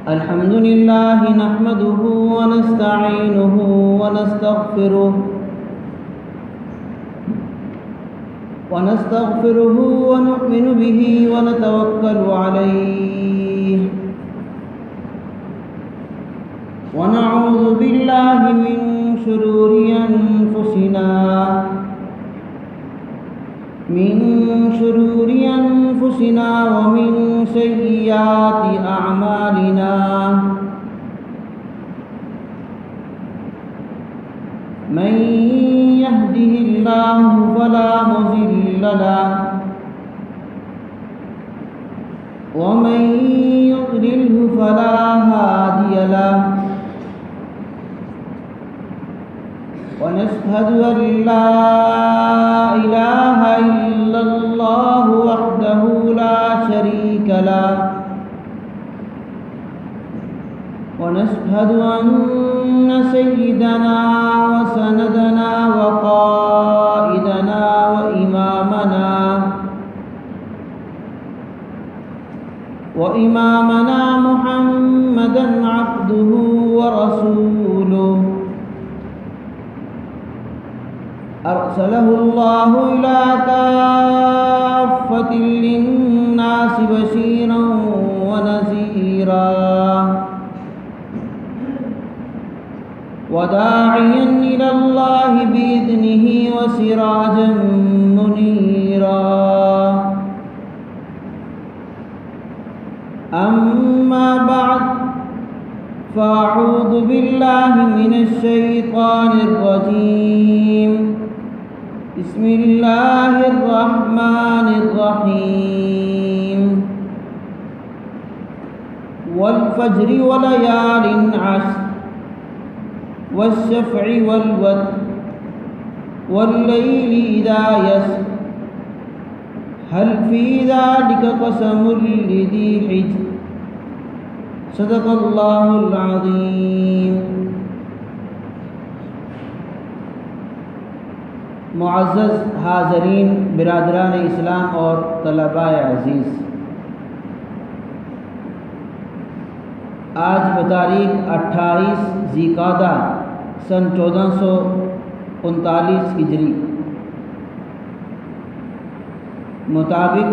الحمد لله نحمده ونستعينه ونستغفره ونؤمن به ونتوكل عليه ونعوذ بالله من شرور أنفسنا ومن سيئات أعمالنا من يهده الله فلا مضل له ومن يضلله فلا هادي له ونشهد أن لا إله إلا الله وحده لا شريك له ونشهد أن سيدنا وسندنا وقائدنا وإمامنا محمدا عبده ورسوله أرسله الله إلى كافة للناس بشيرا ونذيرا وداعيا إلى الله بإذنه وسراجا منيرا أما بعد فأعوذ بالله من الشيطان الرجيم بسم الله الرحمن الرحيم والفجر وليال عشر والشفع والوتر والليل إذا يسر هل في ذلك قسم لذي حجر صدق الله العظيم۔ معزز حاضرین، برادران اسلام اور طلباء عزیز، آج بتاریخ 28 ذی القعدہ سن 1439 ہجری مطابق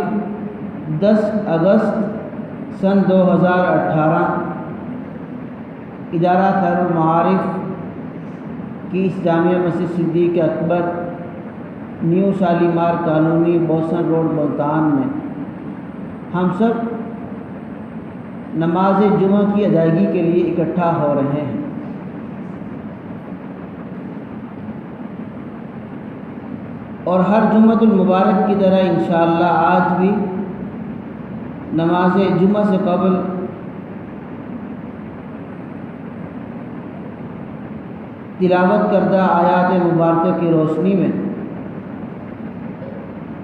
10 اگست سن 2018 ادارہ خیر المعارف کی اس جامعہ مسجد Siddique Akbar new Shalimar colony Bosan road Multan میں ہم سب نماز جمعہ کی ادائیگی کے لیے اکٹھا ہو رہے ہیں۔ اور ہر جمعۃ المبارک کی طرح انشاءاللہ آج بھی نماز جمعہ سے قبل تلاوت کردہ آیات مبارکہ کی روشنی میں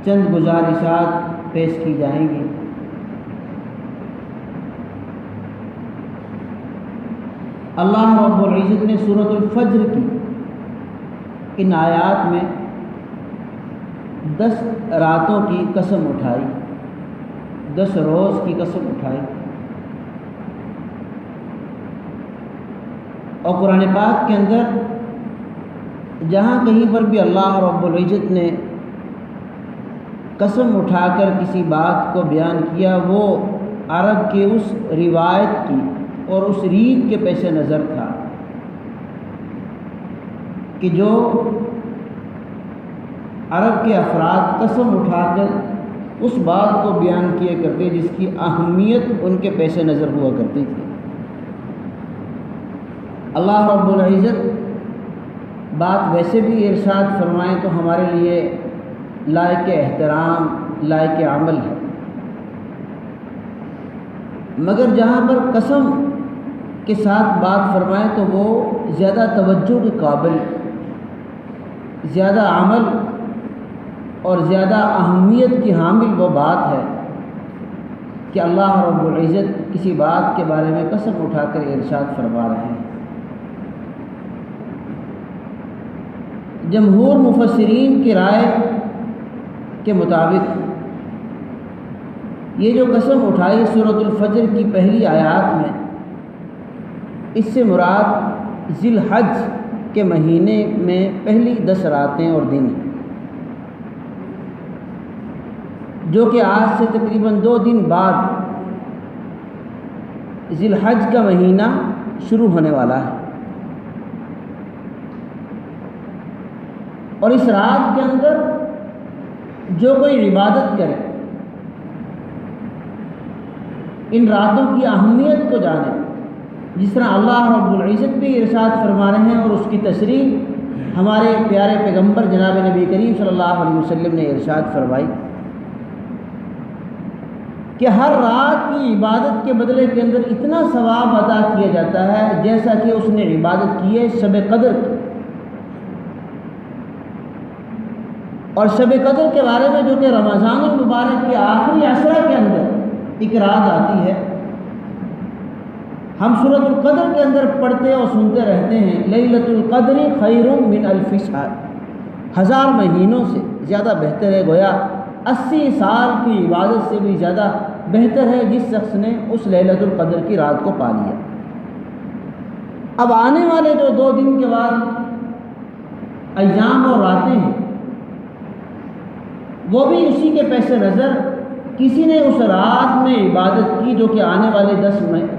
چند گزارشات پیش کی جائیں گی۔ اللہ رب العزت نے سورۃ الفجر کی ان آیات میں 10 راتوں کی قسم اٹھائی، 10 روز کی قسم اٹھائی، اور قرآن پاک کے اندر جہاں کہیں پر بھی اللہ رب العزت نے قسم اٹھا کر کسی بات کو بیان کیا وہ عرب کے اس روایت کی اور اس ریت کے پیش نظر تھا کہ جو عرب کے افراد قسم اٹھا کر اس بات کو بیان کیا کرتے جس کی اہمیت ان کے پیش نظر ہوا کرتی تھی۔ اللہ رب العزت بات ویسے بھی ارشاد فرمائیں تو ہمارے لیے لائق احترام، لائق عمل ہے، مگر جہاں پر قسم کے ساتھ بات فرمائیں تو وہ زیادہ توجہ کے قابل، زیادہ عمل اور زیادہ اہمیت کی حامل وہ بات ہے کہ اللہ رب العزت کسی بات کے بارے میں قسم اٹھا کر ارشاد فرما رہے ہیں۔ جمہور مفسرین کی رائے کے مطابق یہ جو قسم اٹھائی سورۃ الفجر کی پہلی آیات میں، اس سے مراد ذی الحج کے مہینے میں پہلی 10 راتیں اور دن ہیں، جو کہ آج سے تقریباً 2 دن بعد ذی الحج کا مہینہ شروع ہونے والا ہے۔ اور اس رات کے اندر جو کوئی عبادت کرے، ان راتوں کی اہمیت کو جانے، جس طرح اللہ رب العزت بھی ارشاد فرما رہے ہیں اور اس کی تشریح ہمارے پیارے پیغمبر جناب نبی کریم صلی اللہ علیہ وسلم نے ارشاد فرمائی کہ ہر رات کی عبادت کے بدلے کے اندر اتنا ثواب عطا کیا جاتا ہے جیسا کہ اس نے عبادت کی ہے شب قدر کی۔ اور شب قدر کے بارے میں جو کہ رمضان المبارک کے آخری عشرہ کے اندر ایک رات آتی ہے، ہم سورۃ القدر کے اندر پڑھتے اور سنتے رہتے ہیں، لیلۃ القدر خیر من الف شہر، 1000 مہینوں سے زیادہ بہتر ہے، گویا 80 سال کی عبادت سے بھی زیادہ بہتر ہے جس شخص نے اس لیلۃ القدر کی رات کو پا لیا۔ اب آنے والے جو 2 دن کے بعد ایام اور راتیں ہیں، وہ بھی اسی کے پیش نظر کسی نے اس رات میں عبادت کی جو کہ آنے والے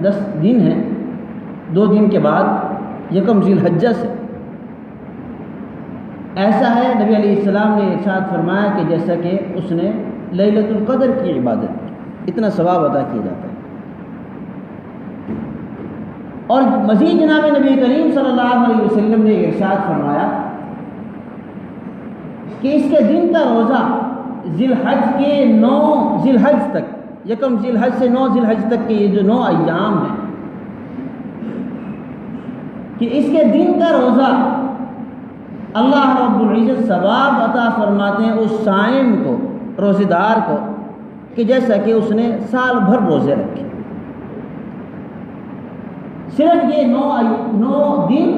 10 دن ہیں، 2 دن کے بعد یکم ذی الحجہ سے، ایسا ہے نبی علیہ السلام نے ارشاد فرمایا کہ جیسا کہ اس نے لیلۃ القدر کی عبادت کی، اتنا ثواب ادا کیا جاتا ہے۔ اور مزید جناب نبی کریم صلی اللہ علیہ وسلم نے ارشاد فرمایا کہ اس کے دن کا روزہ ذی الحج کے 9 ذی الحج تک، یکم ذی الحج سے 9 ذی الحج تک کے یہ جو 9 ایام ہیں، کہ اس کے دن کا روزہ اللہ رب العزت ثواب عطا فرماتے ہیں اس صائم کو، روزہ دار کو، کہ جیسا کہ اس نے سال بھر روزے رکھے۔ صرف یہ 9 دن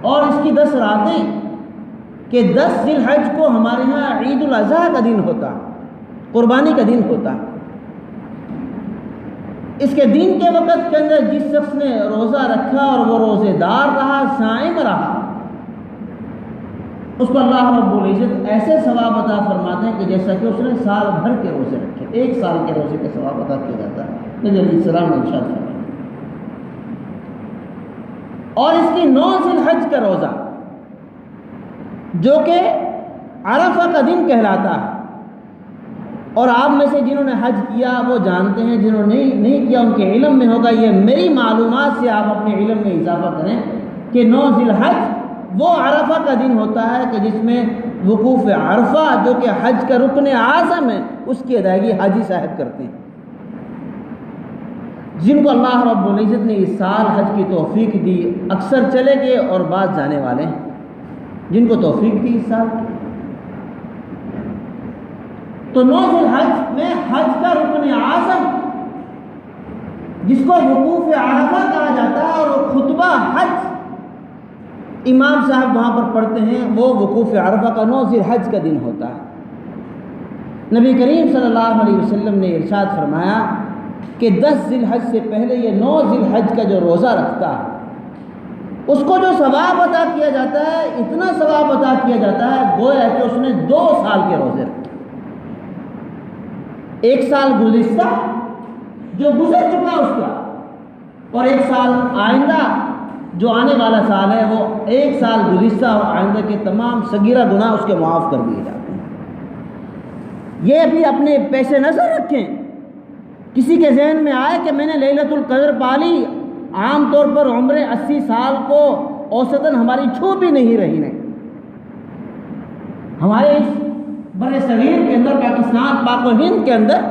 اور اس کی 10 راتیں، کہ 10 ذی الحج کو ہمارے ہاں عید الاضحیٰ کا دن ہوتا، قربانی کا دن ہوتا، اس کے دن کے وقت کے اندر جس شخص نے روزہ رکھا اور وہ روزے دار رہا، صائم رہا، اس کو اللہ رب العزت ایسے ثواب عطا فرماتے ہیں کہ جیسا کہ اس نے سال بھر کے روزے رکھے، 1 سال کے روزے کا ثواب عطا کیا جاتا ہے، نبی علیہ السلام نے ارشاد فرمایا۔ اور اس کی 9 ذی الحج کا روزہ جو کہ عرفہ کا دن کہلاتا ہے، اور آپ میں سے جنہوں نے حج کیا وہ جانتے ہیں، جنہوں نے نہیں کیا ان کے علم میں ہوگا، یہ میری معلومات سے آپ اپنے علم میں اضافہ کریں کہ 9 ذی الحج وہ عرفہ کا دن ہوتا ہے کہ جس میں وقوف عرفہ جو کہ حج کا رکن اعظم ہے، اس کی ادائیگی حاجی صاحب کرتے ہیں، جن کو اللہ رب العزت نے اس سال حج کی توفیق دی۔ اکثر چلے گئے اور بعض جانے والے ہیں جن کو توفیق دی اس سال کی۔ تو 9 ذی الحج میں حج کا رکن اعظم جس کو وقوف عرفہ کہا جاتا ہے، اور وہ خطبہ حج امام صاحب وہاں پر پڑھتے ہیں، وہ وقوف عرفہ کا 9 ذی الحج کا دن ہوتا ہے۔ نبی کریم صلی اللہ علیہ وسلم نے ارشاد فرمایا کہ 10 ذی الحج سے پہلے یہ 9 ذی الحج کا جو روزہ رکھتا ہے، اس کو جو ثواب عطا کیا جاتا ہے، اتنا ثواب عطا کیا جاتا ہے گویا کہ اس نے 2 سال کے روزے رکھے۔ 1 سال گزشتہ جو گزر چکا اس کا، اور 1 سال آئندہ جو آنے والا سال ہے، وہ 1 سال گزشتہ اور آئندہ کے تمام صغیرہ گناہ اس کے معاف کر دیے جاتے ہیں۔ یہ بھی اپنے پیش نظر رکھیں، کسی کے ذہن میں آئے کہ میں نے لیلۃ القدر پالی، عام طور پر عمر 80 سال کو اوسطاً ہماری چھو بھی نہیں رہی نہیں، ہمارے اس بر صغیر کے اندر، پاکستان پاک و ہند کے اندر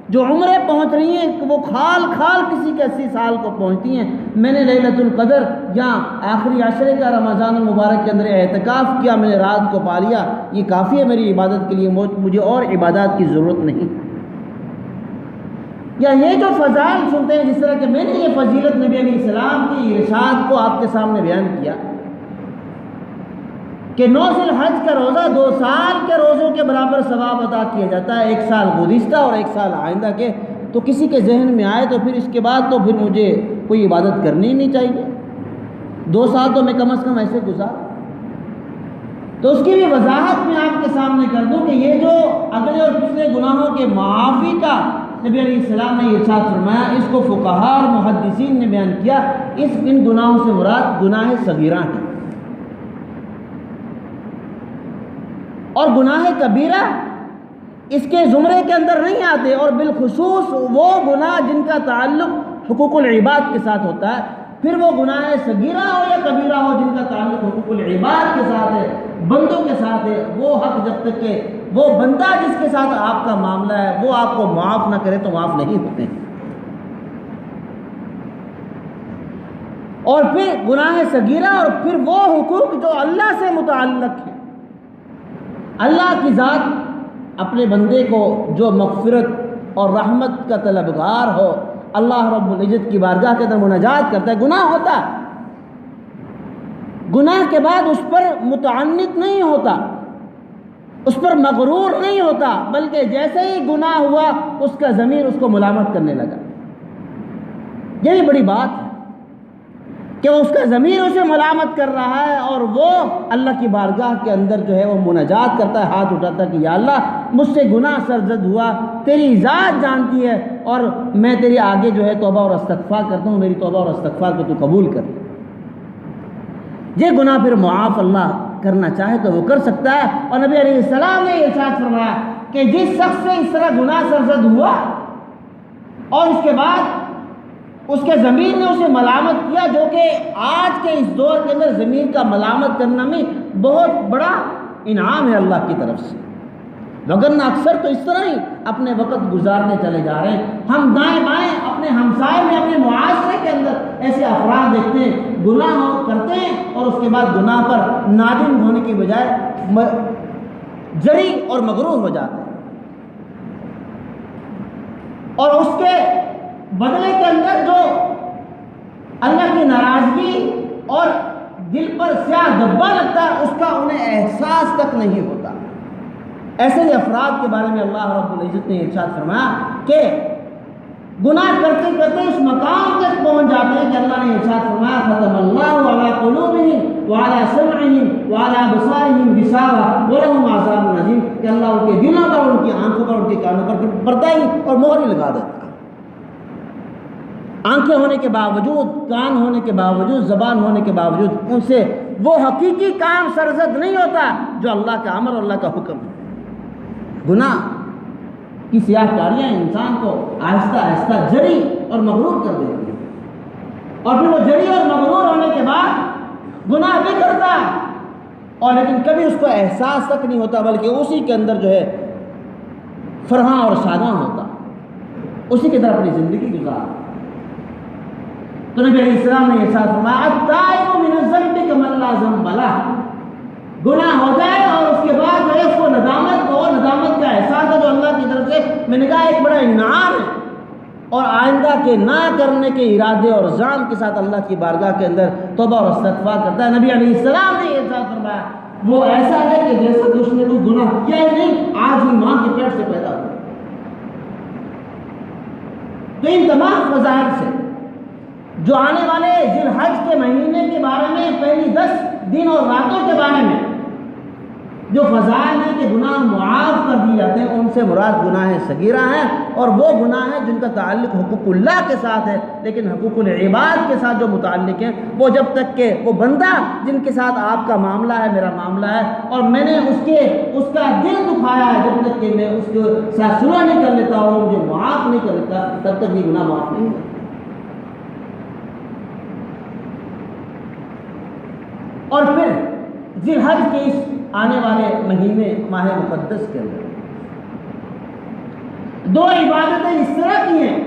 جو عمریں پہنچ رہی ہیں وہ کھال کھال کسی کے 80 سال کو پہنچتی ہیں۔ میں نے لیلۃ القدر یا آخری عشرے کا رمضان المبارک کے اندر اعتکاف کیا، میں نے رات کو پا لیا، یہ کافی ہے میری عبادت کے لیے، مجھے اور عبادات کی ضرورت نہیں۔ یا یہ جو فضائل سنتے ہیں، جس طرح کہ میں نے یہ فضیلت نبی علیہ السلام کی ارشاد کو آپ کے سامنے بیان کیا کہ 9 ذی الحج کا روزہ 2 سال کے روزوں کے برابر ثواب عطا کیا جاتا ہے، 1 سال گزشتہ اور 1 سال آئندہ کے. تو کسی کے ذہن میں آئے تو پھر اس کے بعد تو پھر مجھے کوئی عبادت کرنی ہی نہیں چاہیے، 2 سال تو میں کم از کم ایسے گزار. تو اس کی بھی وضاحت میں آپ کے سامنے کر دوں کہ یہ جو اگلے اور پچھلے گناہوں کے معافی کا نبی علیہ السلام نے ارشاد فرمایا، اس کو فقہاء اور محدثین نے بیان کیا، ان گناہوں سے مراد گناہ صغیرہ ہیں. اور گناہ کبیرہ اس کے زمرے کے اندر نہیں آتے، اور بالخصوص وہ گناہ جن کا تعلق حقوق العباد کے ساتھ ہوتا ہے. پھر وہ گناہ صغیرہ ہو یا کبیرہ ہو جن کا تعلق حقوق العباد کے ساتھ ہے، بندوں کے ساتھ ہے، وہ حق جب تک کہ وہ بندہ جس کے ساتھ آپ کا معاملہ ہے وہ آپ کو معاف نہ کرے تو معاف نہیں ہوتے. اور پھر گناہ صغیرہ اور پھر وہ حقوق جو اللہ سے متعلق ہیں. اللہ کی ذات اپنے بندے کو جو مغفرت اور رحمت کا طلبگار ہو، اللہ رب العزت کی بارگاہ کے اندر مناجات کرتا ہے، گناہ ہوتا ہے، گناہ کے بعد اس پر متعنت نہیں ہوتا، اس پر مغرور نہیں ہوتا، بلکہ جیسے ہی گناہ ہوا اس کا ضمیر اس کو ملامت کرنے لگا. یہ بھی بڑی بات ہے کہ اس کا ضمیر اسے ملامت کر رہا ہے، اور وہ اللہ کی بارگاہ کے اندر جو ہے وہ مناجات کرتا ہے، ہاتھ اٹھاتا ہے کہ یا اللہ مجھ سے گناہ سرزد ہوا، تیری ذات جانتی ہے، اور میں تیرے آگے جو ہے توبہ اور استغفار کرتا ہوں، میری توبہ اور استغفار کو تو قبول کر. یہ گناہ پھر معاف اللہ کرنا چاہے تو وہ کر سکتا ہے. اور نبی علیہ السلام نے ارشاد فرمایا کہ جس شخص سے اس طرح گناہ سرزد ہوا اور اس کے بعد اس کے ضمیر نے اسے ملامت کیا، جو کہ آج کے اس دور کے اندر ضمیر کا ملامت کرنا بھی بہت بڑا انعام ہے اللہ کی طرف سے، وگرنہ اکثر تو اس طرح ہی اپنے وقت گزارنے چلے جا رہے ہیں. ہم دائیں بائیں اپنے ہمسائے میں، اپنے معاشرے کے اندر ایسے افراد دیکھتے ہیں گناہ کرتے ہیں اور اس کے بعد گناہ پر نادم ہونے کی بجائے جری اور مغرور ہو جاتے ہیں، اور اس کے بدلے کے اندر جو اللہ کی ناراضگی اور دل پر سیاہ دبا لگتا ہے اس کا انہیں احساس تک نہیں ہوتا. ایسے ہی افراد کے بارے میں اللہ رب العزت نے ارشاد فرمایا کہ گناہ کرتے کرتے اس مقام تک پہنچ جاتے ہیں کہ اللہ نے ارشاد فرمایا ختم اللہ علی قلوبہم وعلی سمعہم وعلی ابصارہم غشاوہ ولہم عذاب عظیم، کہ اللہ ان کے دلوں پر، ان کی آنکھوں پر، ان کے کانوں پر پردہ ہی اور مہر ہی لگا دیتا ہے. آنکھیں ہونے کے باوجود، کان ہونے کے باوجود، زبان ہونے کے باوجود ان سے وہ حقیقی کام سرزد نہیں ہوتا جو اللہ کا امر اور اللہ کا حکم ہے. گناہ کی سیاہ کاریاں انسان کو آہستہ آہستہ جری اور مغرور کر دیتی ہیں، اور پھر وہ جری اور مغرور ہونے کے بعد گناہ بھی کرتا ہے، اور لیکن کبھی اس کو احساس تک نہیں ہوتا، بلکہ اسی کے اندر جو ہے فرحاں اور شاداں ہوتا، اسی کی طرح اپنی زندگی گزارتا. تو نبی علیہ السلام نے ارشاد فرمایا التائب من الذنب کمن لا ذنب لہ، گناہ ہو جائے اور اس کے بعد جو ہے اس کو ندامت کا احساس ہے جو اللہ کی طرف سے میں نے کہا ایک بڑا انعام ہے، اور آئندہ کے نہ کرنے کے ارادے اور عزم کے ساتھ اللہ کی بارگاہ کے اندر توبہ اور استغفار کرتا ہے. نبی علیہ السلام نے ارشاد فرمایا وہ ایسا ہے کہ جیسے کہ اس نے کوئی گناہ کیا ہی نہیں، آج ہی ماں کے پیٹ سے پیدا ہوا. تو ان تمام فضائل سے جو آنے والے ذی الحج کے مہینے کے بارے میں، پہلی 10 دن اور راتوں کے بارے میں جو فضائل ہیں کہ گناہ معاف کر دیے جاتے ہیں، ان سے مراد گناہ صغیرہ ہیں، اور وہ گناہ ہیں جن کا تعلق حقوق اللہ کے ساتھ ہے، لیکن حقوق العباد کے ساتھ جو متعلق ہیں وہ جب تک کہ وہ بندہ جن کے ساتھ آپ کا معاملہ ہے، میرا معاملہ ہے، اور میں نے اس کا دل دکھایا ہے، جب تک کہ میں اس کے ساتھ صلح نہیں کر لیتا اور مجھے معاف نہیں کر لیتا تب تک یہ گناہ معاف نہیں ہے. اور پھر ذی الحج کے اس آنے والے مہینے ماہ مقدس کے اندر 2 عبادتیں اس طرح کی ہیں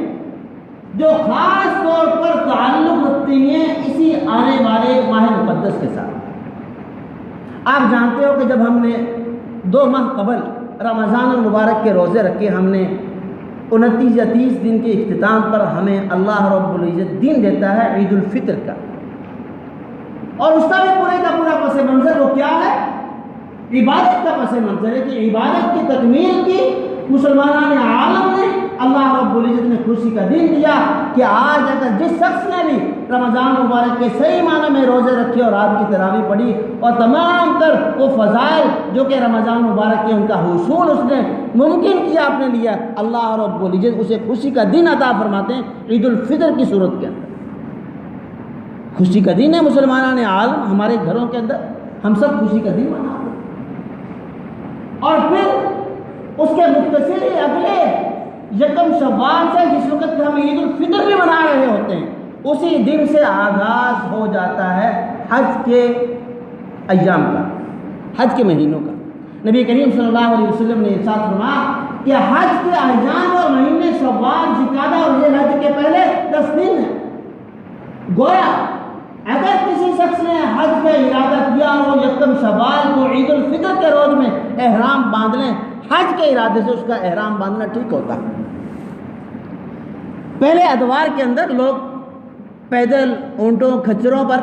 جو خاص طور پر تعلق رکھتی ہیں اسی آنے والے ماہ مقدس کے ساتھ. آپ جانتے ہو کہ جب ہم نے 2 ماہ قبل رمضان المبارک کے روزے رکھے، ہم نے 29 یا 30 دن کے اختتام پر ہمیں اللہ رب العزت دن دیتا ہے عید الفطر کا، اور اس کا بھی پورے کا پورا پس منظر وہ کیا ہے عبادت کا پس منظر ہے کہ عبادت کی تکمیل کی مسلمانان عالم نے اللہ رب العزت نے خوشی کا دن دیا کہ آج اگر جس شخص نے بھی رمضان مبارک کے صحیح معنی میں روزے رکھے اور رات کی تراویح پڑھی اور تمام تر وہ فضائل جو کہ رمضان مبارک کے ان کا حصول اس نے ممکن کیا اپنے لیا، اللہ رب العزت اسے خوشی کا دن عطا فرماتے ہیں عید الفطر کی صورت کے اندر۔ خوشی کا دن ہے مسلمانان عالم، ہمارے گھروں کے اندر ہم سب خوشی کا دن منا رہے ہیں، اور پھر اس کے متصل ہی اگلے یکم شوال سے جس وقت ہم عید الفطر بھی منا رہے ہوتے ہیں اسی دن سے آغاز ہو جاتا ہے حج کے ایام کا، حج کے مہینوں کا۔ نبی کریم صلی اللہ علیہ وسلم نے ارشاد فرمایا کہ حج کے ایام اور مہینے شوال، ذوالقعدہ اور ذی الحجہ کے پہلے 10 دن ہیں۔ گویا اگر کسی شخص نے حج کا ارادہ کیا اور وہ یکم شوال کو عید الفطر کے روز میں احرام باندھ لیں، حج کے ارادے سے اس کا احرام باندھنا ٹھیک ہوتا ہے۔ پہلے ادوار کے اندر لوگ پیدل، اونٹوں، کھچروں پر،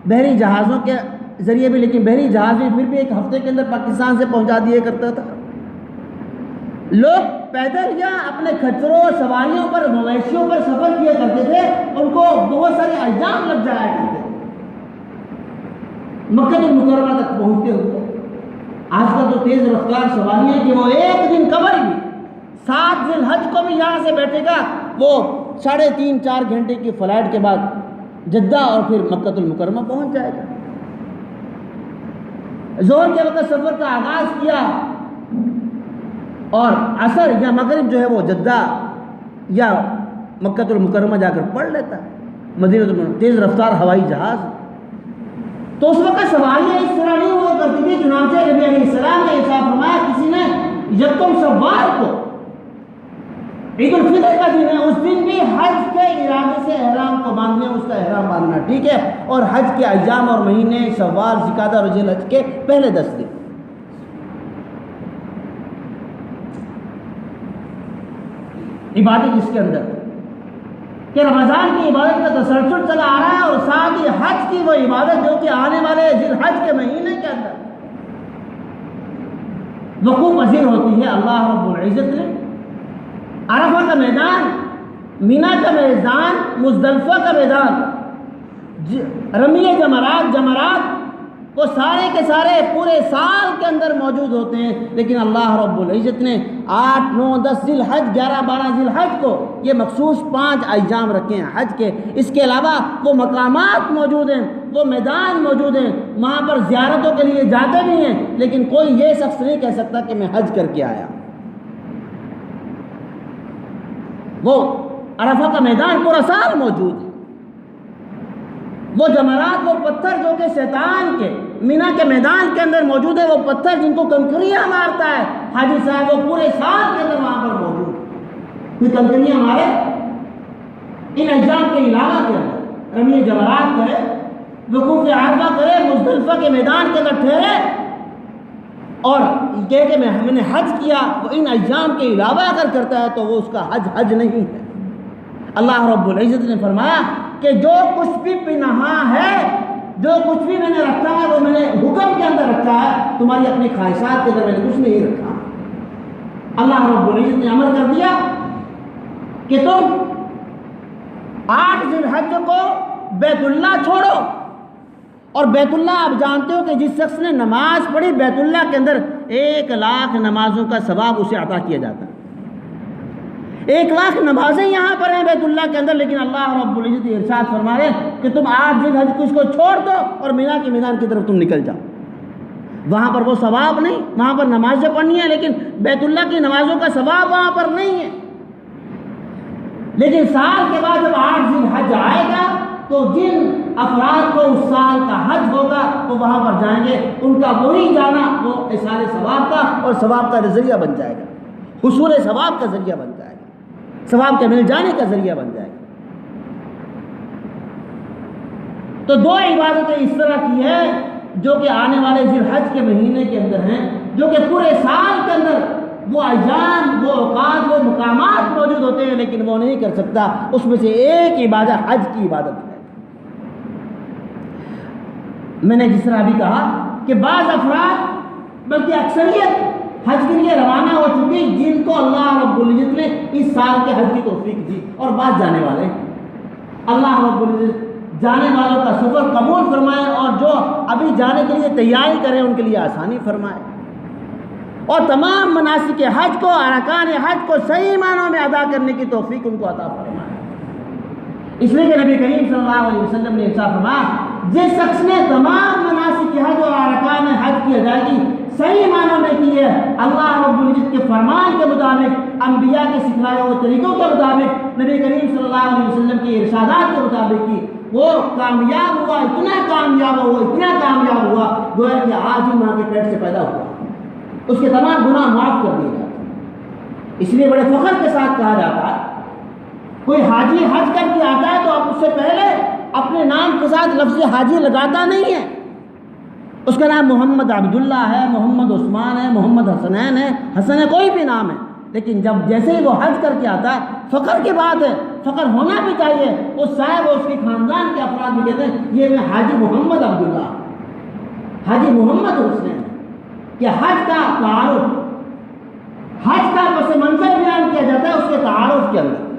بحری جہازوں کے ذریعے بھی، لیکن بحری جہاز بھی پھر بھی ایک ہفتے کے اندر پاکستان سے پہنچا دیا کرتا تھا۔ لوگ پیدل یا اپنے کھچروں اور سواریوں پر، مویشیوں پر سفر کیا کرتے تھے، ان کو بہت سارے ایام لگ جایا کرتے تھے مکہ المکرمہ تک پہنچتے ہوئے۔ آج کل تو تیز رفتار سواریاں ہیں کہ وہ ایک دن قبل بھی 7 ذی الحج کو بھی یہاں سے بیٹھے گا، وہ 3.5-4 گھنٹے کی فلائٹ کے بعد جدہ اور پھر مکہ المکرمہ پہنچ جائے گا۔ ظہر کے وقت سفر کا آغاز کیا اور عصر یا مغرب جو ہے وہ جدہ یا مکہ المکرمہ جا کر پڑھ لیتا ہے۔ مدینہ المنورہ تیز رفتار ہوائی جہاز، تو اس وقت سواریاں اس طرح نہیں ہوا کرتی تھی۔ چنانچہ نبی علیہ السلام نے ارشاد فرمایا کسی نے یکم شوال کو عید الفطر کا دن ہے، اس دن بھی حج کے ارادے سے احرام کو باندھنے، اس کا احرام باندھنا ٹھیک ہے، اور حج کے ایام اور مہینے شوال، ذوالقعدہ اور ذی الحجہ کے پہلے 10 دن۔ عبادت اس کے اندر کہ رمضان کی عبادت کا تسلسل چلا آ رہا ہے، اور ساتھ ہی حج کی وہ عبادت جو کہ آنے والے ذی الحجہ کے مہینے کے اندر وقوع پذیر ہوتی ہے۔ اللہ رب العزت نے عرفہ کا میدان، مینا کا میدان، مزدلفہ کا میدان، رمی جمرات وہ سارے کے سارے پورے سال کے اندر موجود ہوتے ہیں، لیکن اللہ رب العزت نے 8، 9، 10 ذی الحجہ، 11، 12 ذی الحجہ کو یہ مخصوص 5 ایام رکھے ہیں حج کے۔ اس کے علاوہ وہ مقامات موجود ہیں، وہ میدان موجود ہیں، وہاں پر زیارتوں کے لیے جاتے بھی ہیں، لیکن کوئی یہ شخص نہیں کہہ سکتا کہ میں حج کر کے آیا۔ وہ عرفہ کا میدان پورا سال موجود ہے، وہ جمرات، وہ پتھر جو کہ شیطان کے مینا کے میدان کے اندر موجود ہے، وہ پتھر جن کو کنکریاں مارتا ہے حاجی صاحب، وہ پورے سال کے اندر وہاں پر موجود ہے۔ پھر کنکریاں مارے ان ایام کے علاوہ کے اندر، رمی جمرات کرے، وقوف عرفہ کرے، مزدلفہ کے میدان کے اندر ٹھہرے اور کہے کہ میں نے حج کیا، وہ ان ایام کے علاوہ اگر کرتا ہے تو وہ اس کا حج نہیں ہے۔ اللہ رب العزت نے فرمایا کہ جو کچھ بھی پنہا ہے، جو کچھ بھی میں نے رکھا ہے وہ میں نے حکم کے اندر رکھا ہے، تمہاری اپنی خواہشات کے اندر میں نے کچھ نہیں رکھا۔ اللہ رب العزت نے امر کر دیا کہ تم 8 ذی الحجہ کو بیت اللہ چھوڑو، اور بیت اللہ آپ جانتے ہو کہ جس شخص نے نماز پڑھی بیت اللہ کے اندر 1,00,000 نمازوں کا ثواب اسے عطا کیا جاتا ہے۔ 1,00,000 نمازیں یہاں پر ہیں بیت اللہ کے اندر، لیکن اللہ رب العزت ارشاد فرما رہے ہیں کہ تم 8 ذی الحجہ کو اس کو چھوڑ دو اور مینا کے میدان کی طرف تم نکل جاؤ۔ وہاں پر وہ ثواب نہیں، وہاں پر نمازیں پڑھنی ہے، لیکن بیت اللہ کی نمازوں کا ثواب وہاں پر نہیں ہے۔ لیکن سال کے بعد جب 8 ذی الحجہ آئے گا تو جن افراد کو اس سال کا حج ہوگا وہ وہاں پر جائیں گے، ان کا وہی جانا وہ احصال ثواب کا اور ثواب کا ذریعہ بن جائے گا، حصول ثواب کا ذریعہ بن جائے گا، ثواب کے مل جانے کا ذریعہ بن جائے گا۔ تو 2 عبادتیں اس طرح کی ہیں جو کہ آنے والے ذی الحجہ کے مہینے کے اندر ہیں، جو کہ پورے سال کے اندر وہ ایام، وہ اوقات، وہ مقامات موجود ہوتے ہیں، لیکن وہ نہیں کر سکتا۔ اس میں سے ایک عبادت حج کی عبادت ہے۔ میں نے جس طرح بھی کہا کہ بعض افراد بلکہ اکثریت حج کے لیے روانہ ہو چکی جن کو اللہ رب العزت نے اس سال کے حج کی توفیق دی، اور بعد جانے والے اللہ رب العزت جانے والوں کا سفر قبول فرمائے، اور جو ابھی جانے کے لیے تیاری کریں ان کے لیے آسانی فرمائے، اور تمام مناسک حج کو، ارکان حج کو صحیح معنوں میں ادا کرنے کی توفیق ان کو عطا فرمائے۔ اس لیے کہ نبی کریم صلی اللہ علیہ وسلم نے ارشاد فرمایا جس شخص نے تمام مناسک حج اور ارکان حج کی ادائیگی صحیح معنوں میں کی ہے، اللہ رب العزت کے فرمان کے مطابق، انبیاء کے سکھائے ہوئے طریقوں کے مطابق، نبی کریم صلی اللہ علیہ وسلم کے ارشادات کے مطابق کی، وہ کامیاب ہوا، اتنا کامیاب ہوا گویا کہ آج ہی ماں کے پیٹ سے پیدا ہوا، اس کے تمام گناہ معاف کر دیے جاتے۔ اس لیے بڑے فخر کے ساتھ کہا جاتا ہے کوئی حاجی حج کر کے آتا ہے تو اب اس سے پہلے اپنے نام کے ساتھ لفظ حاجی لگاتا نہیں ہے، اس کا نام محمد عبداللہ ہے، محمد عثمان ہے، محمد حسنین ہے، حسن ہے، کوئی بھی نام ہے، لیکن جب جیسے ہی وہ حج کر کے آتا ہے، فخر کی بات ہے، فخر ہونا بھی چاہیے، اس صاحب اور اس کے خاندان کے افراد بھی کہتے ہیں یہ میں حاجی محمد عبداللہ، حاجی محمد حسنین، کہ حج کا تعارف، حج کا پس منظر بیان کیا جاتا ہے اس کے تعارف کے اندر۔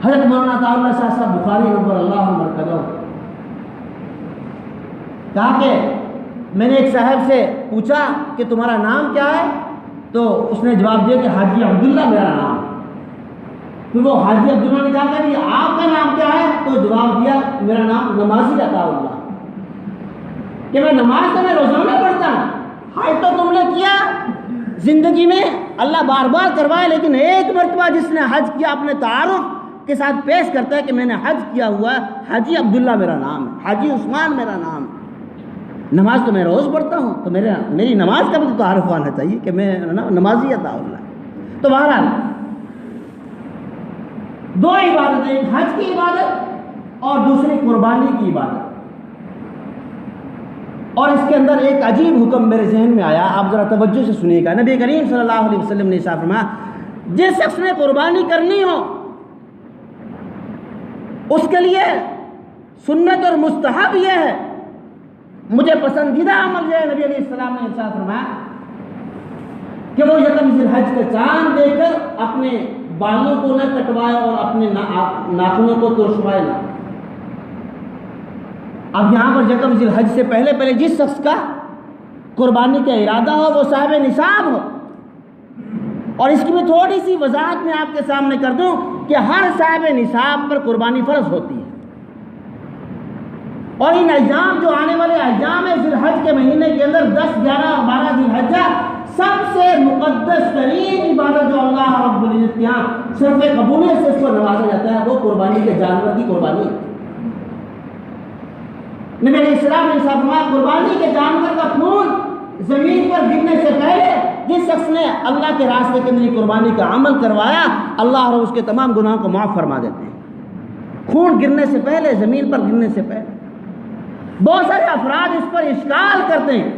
حضرت مولانا عطاء اللہ شاہ صاحب بخاری نمبر اللہ مرکزہ کہا کہ میں نے ایک صاحب سے پوچھا کہ تمہارا نام کیا ہے، تو اس نے جواب دیا کہ حاجی عبداللہ میرا نام۔ پھر وہ حاجی عبداللہ نے کہا کہ آپ کا نام کیا ہے، تو جواب دیا میرا نام نمازی عطاء اللہ، کہ میں نماز تو میں روزانہ پڑھتا ہوں، حج تو تم نے کیا زندگی میں اللہ بار بار کروائے، لیکن ایک مرتبہ جس نے حج کیا اپنے تعارف کے ساتھ پیش کرتا ہے کہ میں نے حج کیا ہوا ہے، حاجی عبداللہ میرا نام ہے، حاجی عثمان میرا نام ہے، نماز تو میں روز پڑھتا ہوں، تو میری نماز کا بھی تو تعارف ہونا چاہیے کہ میں نمازی عطاء اللہ۔ تو بہرحال دو عبادتیں، ایک حج کی عبادت اور دوسری قربانی کی عبادت، اور اس کے اندر ایک عجیب حکم میرے ذہن میں آیا، آپ ذرا توجہ سے سنیے گا۔ نبی کریم صلی اللہ علیہ وسلم نے ارشاد فرمایا جس شخص نے قربانی کرنی ہو اس کے لیے سنت اور مستحب یہ ہے، مجھے پسندیدہ عمل یہ ہے، نبی علیہ السلام نے ارشاد فرمایا کہ وہ یکم ذی الحج کا چاند دے کر اپنے بالوں کو نہ کٹوائے اور اپنے ناخنوں کو ترشوائے نہ۔ اب یہاں پر یکم ذی الحج سے پہلے جس شخص کا قربانی کا ارادہ ہو وہ صاحب نصاب ہو، اور اس کی بھی تھوڑی سی وضاحت میں آپ کے سامنے کر دوں کہ ہر صاحب نصاب پر قربانی فرض ہوتی ہے، اور ان ایام جو آنے والے ایام ذی الحج کے مہینے کے اندر 10، 11 اور 12 ذی الحجہ سب سے مقدس ترین عبادت جو اللہ رب العزت کے یہاں صرف قبولیت سے اس کو نوازا جاتا ہے وہ قربانی کے جانور کی قربانی ہے۔ نبی علیہ السلام نے فرمایا قربانی کے جانور کا خون زمین پر گرنے سے پہلے جس شخص نے اللہ کے راستے کے اندر قربانی کا عمل کروایا اللہ اور اس کے تمام گناہوں کو معاف فرما دیتے ہیں، خون گرنے سے پہلے، زمین پر گرنے سے پہلے۔ بہت سارے افراد اس پر اشکال کرتے ہیں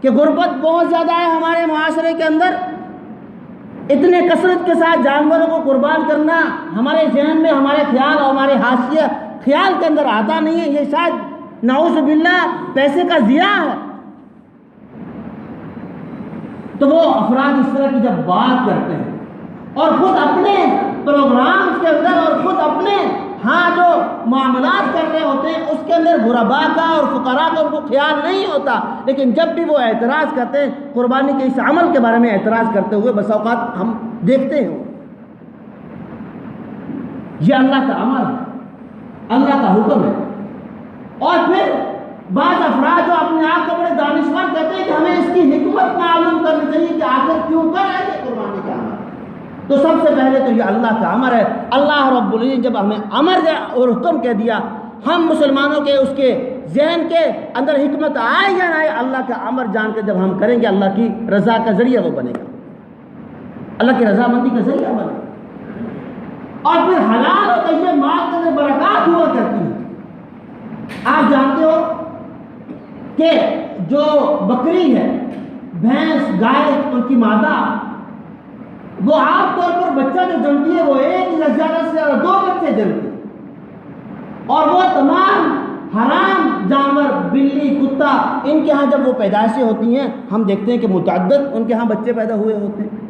کہ غربت بہت زیادہ ہے ہمارے معاشرے کے اندر، اتنے کثرت کے ساتھ جانوروں کو قربان کرنا ہمارے ذہن میں، ہمارے خیال اور ہمارے حاشیہ خیال کے اندر آتا نہیں ہے، یہ شاید نعوذ باللہ پیسے کا ضیاع ہے۔ تو وہ افراد اس طرح کی جب بات کرتے ہیں اور خود اپنے پروگرام کے اندر اور خود اپنے جو معاملات کر رہے ہوتے ہیں اس کے اندر غرباء کا اور فقراء کا ان کو خیال نہیں ہوتا، لیکن جب بھی وہ اعتراض کرتے ہیں قربانی کے اس عمل کے بارے میں اعتراض کرتے ہوئے بس اوقات ہم دیکھتے ہیں یہ اللہ کا عمل ہے، اللہ کا حکم ہے۔ اور پھر بعض افراد جو اپنے آپ کو بڑے دانشور کہتے ہیں کہ ہمیں اس کی حکمت معلوم کرنی چاہیے کہ آخر کیوں کر رہے ہیں قربانی کا عمل۔ تو سب سے پہلے تو یہ اللہ کا امر ہے، اللہ رب العزت جب ہمیں امر اور حکم کہہ دیا، ہم مسلمانوں کے اس کے ذہن کے اندر حکمت آئے یا نہ آئے، اللہ کا امر جان کے جب ہم کریں گے اللہ کی رضا کا ذریعہ وہ بنے گا، اللہ کی رضامندی کا ذریعہ بنے گا۔ اور پھر حلال اور طیب مال کے اندر برکات ہوا کرتی ہے۔ آپ جانتے ہو کہ جو بکری ہے، بھینس، گائے، ان کی مادہ وہ عام طور پر بچہ جو جنمتی ہے وہ ایک یا زیادہ سے زیادہ 2 بچے جنمتی ہے، اور وہ تمام حرام جانور بلی کتا ان کے ہاں جب وہ پیدائشیں ہوتی ہیں ہم دیکھتے ہیں کہ متعدد ان کے ہاں بچے پیدا ہوئے ہوتے ہیں،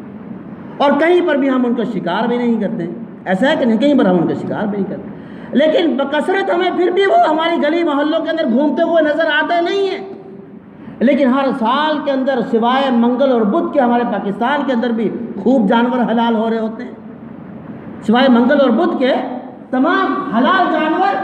اور کہیں پر بھی ہم ان کا شکار بھی نہیں کرتے ہیں، ایسا ہے کہ نہیں، کہیں پر ہم ان کا شکار بھی نہیں کرتے، لیکن بکثرت ہمیں پھر بھی وہ ہماری گلی محلوں کے اندر گھومتے ہوئے نظر آتے نہیں ہیں۔ لیکن ہر سال کے اندر سوائے منگل اور بدھ کے ہمارے پاکستان کے اندر بھی خوب جانور حلال ہو رہے ہوتے ہیں، سوائے منگل اور بدھ کے تمام حلال جانور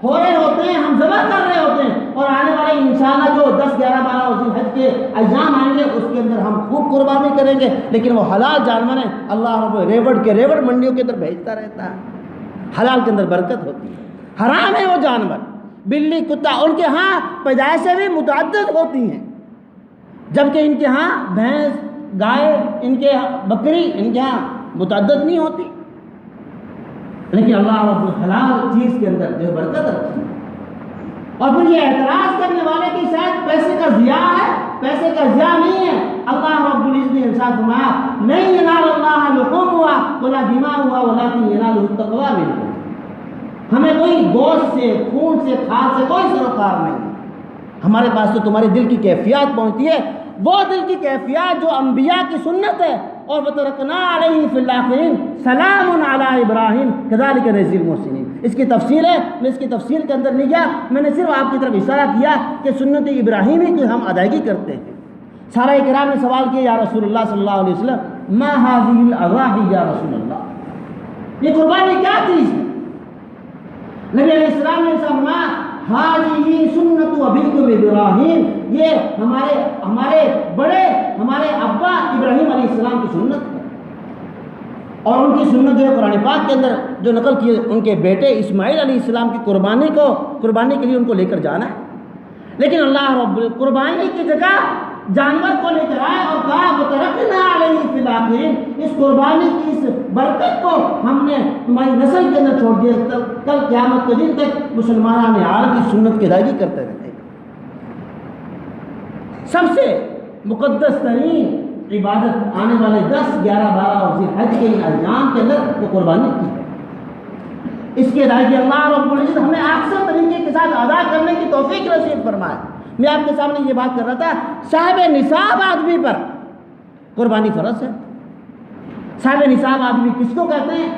ہو رہے ہوتے ہیں، ہم ذبح کر رہے ہوتے ہیں، اور آنے والے انشاءاللہ جو 10 11 12 ذی الحج کے ایام آئیں گے اس کے اندر ہم خوب قربانی کریں گے، لیکن وہ حلال جانور ہیں اللہ رب ریوڑ کے ریوڑ منڈیوں کے اندر بھیجتا رہتا ہے، حلال کے اندر برکت ہوتی ہے۔ حرام ہے وہ جانور بلی کتا، ان کے ہاں پیدائشیں بھی متعدد ہوتی ہیں، جبکہ ان کے ہاں بھینس گائے ان کے بکری ان کے ہاں متعدد نہیں ہوتی، لیکن اللہ رب الحلال چیز کے اندر جو برکت رکھی ہے۔ اور پھر یہ اعتراض کرنے والے کی شاید پیسے کا ضیاع ہے، پیسے کا ضیاع نہیں ہے، اللہ رب العزت نے ارشاد فرمایا نہیں ینال اللہ لحومھا ولا دماؤھا ولکن ینالہ التقوی منکم، ہمیں کوئی گوشت سے خون سے کھال سے کوئی سروکار نہیں، ہمارے پاس تو تمہارے دل کی کیفیات پہنچتی ہے، وہ دل کی کیفیات جو انبیاء کی سنت ہے، اور وَتَرَكْنَا عَلَيْهِ فِي الْآخِرِينَ سَلَامٌ عَلَىٰ إِبْرَاهِيمَ كَذَلِكَ نَجْزِي الْمُحْسِنِينَ۔ اس کی تفصیل ہے، میں اس کی تفصیل کے اندر نہیں گیا، میں نے صرف آپ کی طرف اشارہ کیا کہ سنت ابراہیمی کی ہم ادائیگی کرتے ہیں۔ صحابہ کرام نے سوال کیا یا رسول اللہ صلی اللہ علیہ وسلم ما هذه الأضاحي یا رسول اللہ، یہ قربانی کیا چیز ہے؟ نبی علیہ السلام نے فرمایا ہذہ سنت ابیکم ابراہیم، یہ ہمارے بڑے ہمارے ابا ابراہیم علیہ السلام کی سنت ہے، اور ان کی سنت جو ہے قرآن پاک کے اندر جو نقل کی ان کے بیٹے اسماعیل علیہ السلام کی قربانی کے لیے ان کو لے کر جانا ہے، لیکن اللہ رب قربانی کی جگہ جانور کو لے کر آئے اور کہا وَتَرَكْنَا عَلَيْهِ فِي الْآخِرِينَ، اس قربانی کی اس برکت کو ہم نے تمہاری نسل کے اندر چھوڑ دیا، کل قیامت کے دن تک مسلمان عالم کی سنت کی ادائیگی کرتے رہتے ہیں۔ سب سے مقدس ترین عبادت آنے والے 10 11 12 اور ذی الحج کے ایام کے اندر وہ قربانی کی ہے، اس کی ادائیگی اللہ رب العزت ہمیں احسن طریقے کے ساتھ ادا کرنے کی توفیق نصیب فرمائے۔ میں آپ کے سامنے یہ بات کر رہا تھا، صاحب نصاب آدمی پر قربانی فرض ہے۔ صاحب نصاب آدمی کس کو کہتے ہیں؟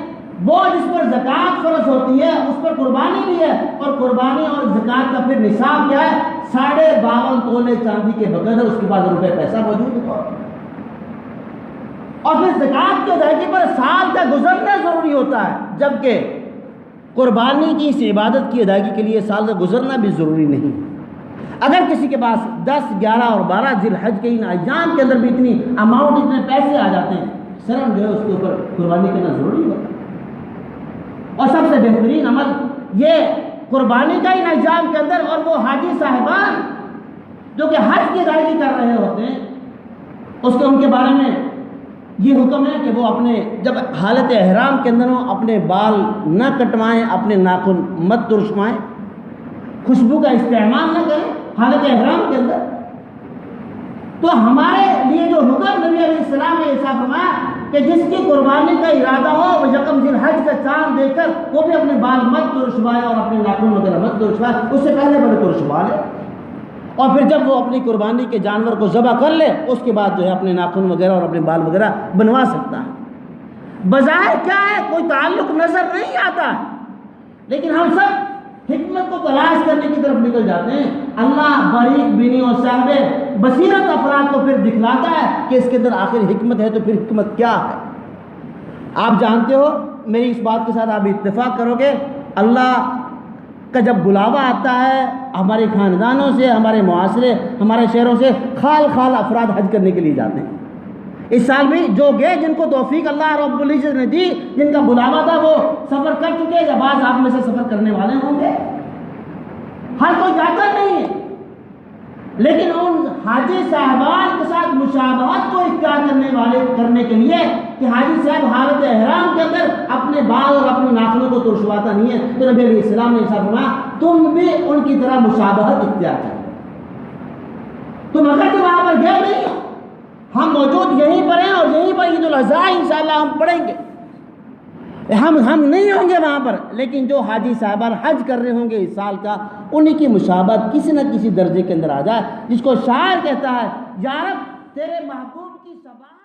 وہ جس پر زکوٰۃ فرض ہوتی ہے اس پر قربانی بھی ہے، اور قربانی اور زکوٰۃ کا پھر نصاب کیا ہے؟ 52.5 تولے چاندی کے بغیر اس کے بعد روپے پیسہ موجود ہے، اور پھر زکوٰۃ کی ادائیگی پر سال کا گزرنا ضروری ہوتا ہے، جبکہ قربانی کی اس عبادت کی ادائیگی کے لیے سال کا گزرنا بھی ضروری نہیں۔ اگر کسی کے پاس 10 11 اور 12 ذی الحج کے ان ایام کے اندر بھی اتنی اماؤنٹ اتنے پیسے آ جاتے ہیں، شرم جو ہے اس کے اوپر قربانی کرنا ضروری ہوتا ہے۔ اور سب سے بہترین عمل یہ قربانی کا ان ایام کے اندر، اور وہ حاجی صاحبان جو کہ حج کی ادائیگی کر رہے ہوتے ہیں ان کے بارے میں یہ حکم ہے کہ وہ اپنے جب حالت احرام کے اندر ہوں اپنے بال نہ کٹوائیں، اپنے ناخن مت ترشوائیں، خوشبو کا استعمال نہ کریں حالت احرام کے اندر۔ تو ہمارے لیے جو حکم نبی علیہ السلام نے ایسا فرمایا کہ جس کی قربانی کا ارادہ ہو وہ یکم ذی الحج کا چاند دیکھ کر وہ بھی اپنے بال مت ترشوائے اور اپنے ناخن وغیرہ مت ترشوائے، اس سے پہلے بڑے ترشوا لے، اور پھر جب وہ اپنی قربانی کے جانور کو ذبح کر لے اس کے بعد جو ہے اپنے ناخن وغیرہ اور اپنے بال وغیرہ بنوا سکتا ہے۔ بظاہر کیا ہے، کوئی تعلق نظر نہیں آتا، لیکن ہم سب حکمت کو تلاش کرنے کی طرف نکل جاتے ہیں۔ اللہ باریک بینی اور صاحب بصیرت افراد کو پھر دکھلاتا ہے کہ اس کے اندر آخر حکمت ہے، تو پھر حکمت کیا ہے؟ آپ جانتے ہو، میری اس بات کے ساتھ آپ اتفاق کرو گے، اللہ کا جب بلاوا آتا ہے ہمارے خاندانوں سے، ہمارے معاشرے، ہمارے شہروں سے خال خال افراد حج کرنے کے لیے جاتے ہیں۔ اس سال بھی جو گئے، جن کو توفیق اللہ رب العزت نے دی، جن کا بلاوا تھا وہ سفر کر چکے، یا بعض آپ میں سے سفر کرنے والے ہوں گے، ہر کوئی جاتا نہیں ہے، لیکن ان حاجی صاحبان کے ساتھ مشابہت کو اختیار کرنے کے لیے کہ حاجی صاحب حالت احرام کے اندر اپنے بال اور اپنے ناخنوں کو ترشواتا نہیں ہے، تو نبی علیہ السلام نے ایسا فرمایا تم بھی ان کی طرح مشابہت اختیار کرو، تم اگر کہ وہاں پر گئے نہیں ہو، ہم موجود یہیں پر ہیں، اور یہیں پر عید الاضحیٰ انشاءاللہ ہم پڑھیں گے، ہم نہیں ہوں گے وہاں پر، لیکن جو حاجی صاحبان حج کر رہے ہوں گے اس سال کا، انہی کی مشابہت کسی نہ کسی درجے کے اندر آ جائے، جس کو شاعر کہتا ہے یا رب تیرے محبوب کی صبا